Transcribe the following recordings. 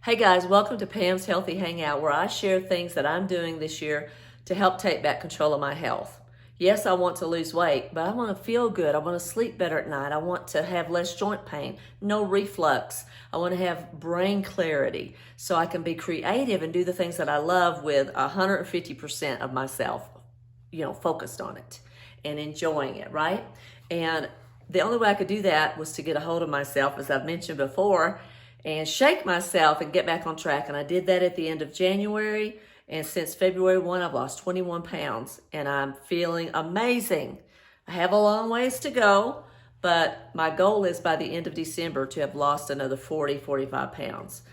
Hey guys, welcome to Pam's Healthy Hangout, where I share things that I'm doing this year to help take back control of my health. Yes, I want to lose weight, but I want to feel good. I want to sleep better at night. I want to have less joint pain, no reflux. I want to have brain clarity so I can be creative and do the things that I love with 150% of myself, focused on it and enjoying it, right? And the only way I could do that was to get a hold of myself, as I've mentioned before, and shake myself and get back on track. And I did that at the end of January. And since February 1, I've lost 21 pounds and I'm feeling amazing. I have a long ways to go, but my goal is by the end of December to have lost another 45 pounds,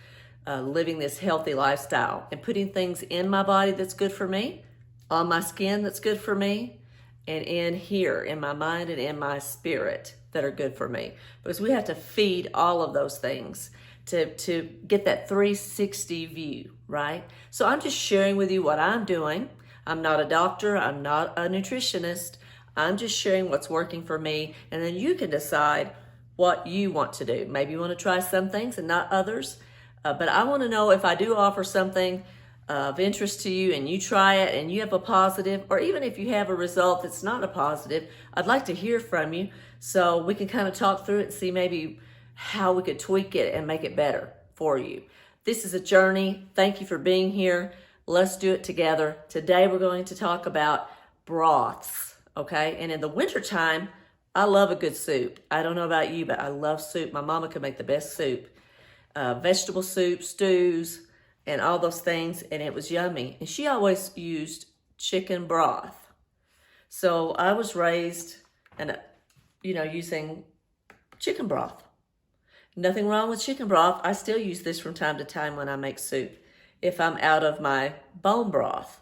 living this healthy lifestyle and putting things in my body that's good for me, on my skin that's good for me, and in here, in my mind and in my spirit that are good for me. Because we have to feed all of those things to get that 360 view, right? So I'm just sharing with you what I'm doing. I'm not a doctor. I'm not a nutritionist. I'm just sharing what's working for me. And then you can decide what you want to do. Maybe you want to try some things and not others. But I want to know if I do offer something of interest to you and you try it and you have a positive, or even if you have a result that's not a positive, I'd like to hear from you so we can kind of talk through it and see maybe how we could tweak it and make it better for you. This is a journey. Thank you for being here. Let's do it together. Today we're going to talk about broths, okay? And in the wintertime, I love a good soup. I don't know about you, but I love soup. My mama could make the best soup. Vegetable soup, stews, and all those things, and it was yummy. And she always used chicken broth. So I was raised and using chicken broth. Nothing wrong with chicken broth. I still use this from time to time when I make soup. If I'm out of my bone broth,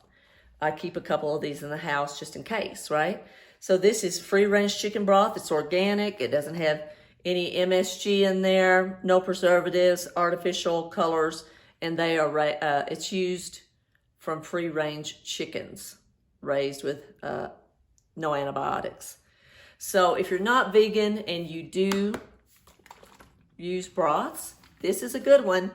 I keep a couple of these in the house just in case, right? So this is free-range chicken broth. It's organic. It doesn't have any MSG in there, no preservatives, artificial colors, and they are it's used from free-range chickens raised with no antibiotics. So if you're not vegan and you do use broths, this is a good one,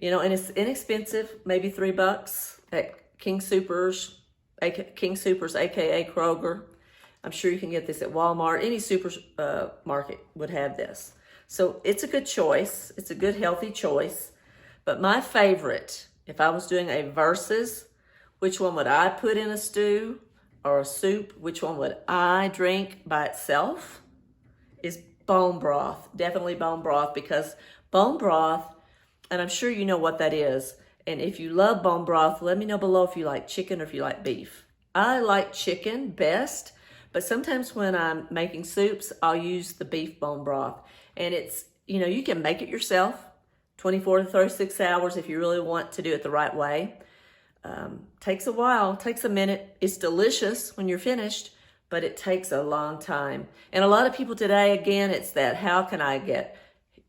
and it's inexpensive, maybe $3 at King Soopers, aka Kroger. I'm sure you can get this at Walmart. Any supermarket would have this. So it's a good choice. It's a good healthy choice. But my favorite, if I was doing a versus, which one would I put in a stew or a soup, which one would I drink by itself, is bone broth. Definitely bone broth, because bone broth, and I'm sure you know what that is. And if you love bone broth, let me know below if you like chicken or if you like beef. I like chicken best, but sometimes when I'm making soups, I'll use the beef bone broth. And it's, you can make it yourself, 24 to 36 hours if you really want to do it the right way. Takes a while, takes a minute. It's delicious when you're finished, but it takes a long time. And a lot of people today, again, it's that, how can I get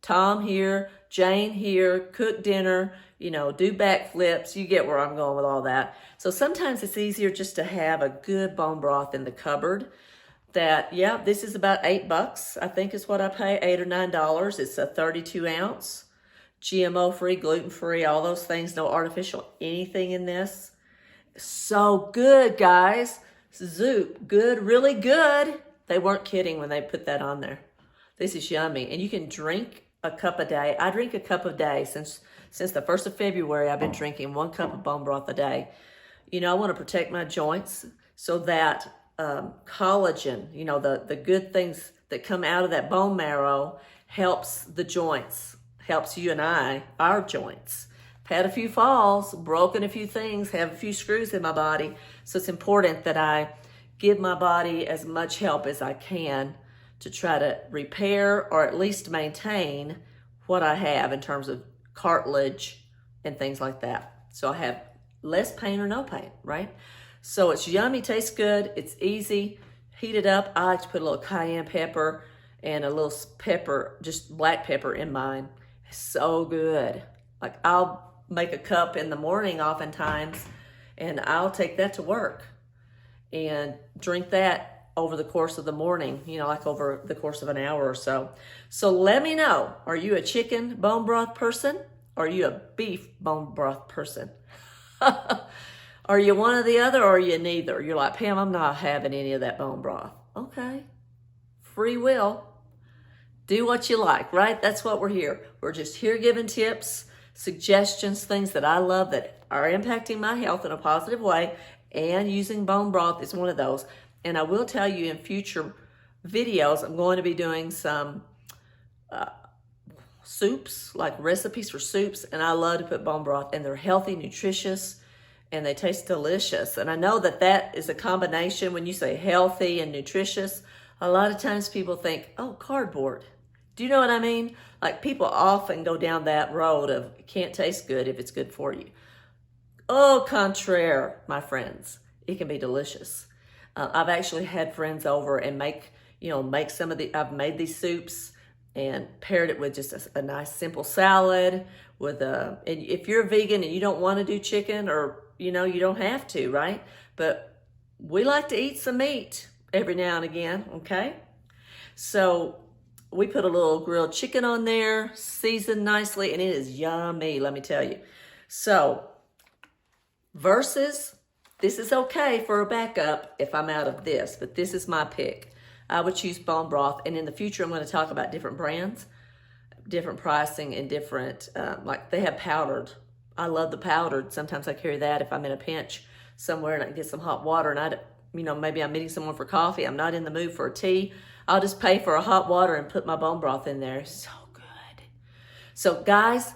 Tom here, Jane here, cook dinner, do backflips. You get where I'm going with all that. So sometimes it's easier just to have a good bone broth in the cupboard. This is about $8, I think is what I pay, $8 or $9. It's a 32 ounce, GMO-free, gluten-free, all those things, no artificial anything in this. So good, guys. Zoop, good, really good. They weren't kidding when they put that on there. This is yummy. And you can drink a cup a day. I drink a cup a day. Since the 1st of February, I've been drinking 1 cup of bone broth a day. I want to protect my joints so that collagen, the good things that come out of that bone marrow helps the joints, helps you and I, our joints. I've had a few falls, broken a few things, have a few screws in my body. So it's important that I give my body as much help as I can to try to repair or at least maintain what I have in terms of cartilage and things like that. So I have less pain or no pain, right? So it's yummy, tastes good, it's easy. Heat it up. I like to put a little cayenne pepper and a little pepper, just black pepper in mine. It's so good. Like I'll make a cup in the morning oftentimes, and I'll take that to work and drink that over the course of the morning, like over the course of an hour or so. So let me know, are you a chicken bone broth person Are you a beef bone broth person? Are you one or the other, or are you neither? You're like, Pam, I'm not having any of that bone broth. Okay. Free will. Do what you like, right? That's what we're here. We're just here giving tips, suggestions, things that I love that are impacting my health in a positive way, and using bone broth is one of those. And I will tell you in future videos, I'm going to be doing some soups, like recipes for soups, and I love to put bone broth, and they're healthy, nutritious, and they taste delicious. And I know that that is a combination. When you say healthy and nutritious, a lot of times people think, oh, cardboard. Do you know what I mean? Like, people often go down that road of it can't taste good if it's good for you. Au contraire, my friends, it can be delicious. I've actually had friends over and make some of I've made these soups and paired it with just a nice simple salad with and if you're vegan and you don't want to do chicken, or you don't have to, right? But we like to eat some meat every now and again, okay? So we put a little grilled chicken on there, seasoned nicely, and it is yummy, let me tell you. So versus, this is okay for a backup if I'm out of this, but this is my pick. I would choose bone broth, and in the future I'm going to talk about different brands, different pricing, and different, like they have powdered. I love the powdered. Sometimes I carry that if I'm in a pinch somewhere and I can get some hot water, and maybe I'm meeting someone for coffee, I'm not in the mood for a tea, I'll just pay for a hot water and put my bone broth in there. So good. So guys,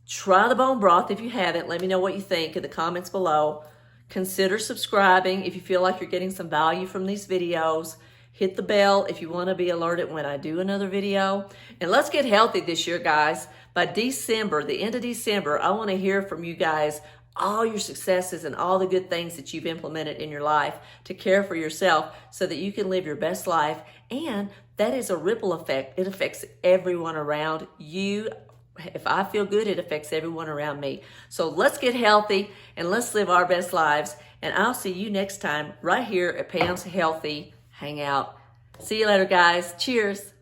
try the bone broth if you haven't. Let me know what you think in the comments below. Consider subscribing if you feel like you're getting some value from these videos. Hit the bell if you want to be alerted when I do another video. And let's get healthy this year, guys. By December, the end of December, I want to hear from you guys all your successes and all the good things that you've implemented in your life to care for yourself so that you can live your best life. And that is a ripple effect. It affects everyone around you. If I feel good, it affects everyone around me. So let's get healthy and let's live our best lives. And I'll see you next time right here at Pam's Healthy Hangout. See you later, guys. Cheers.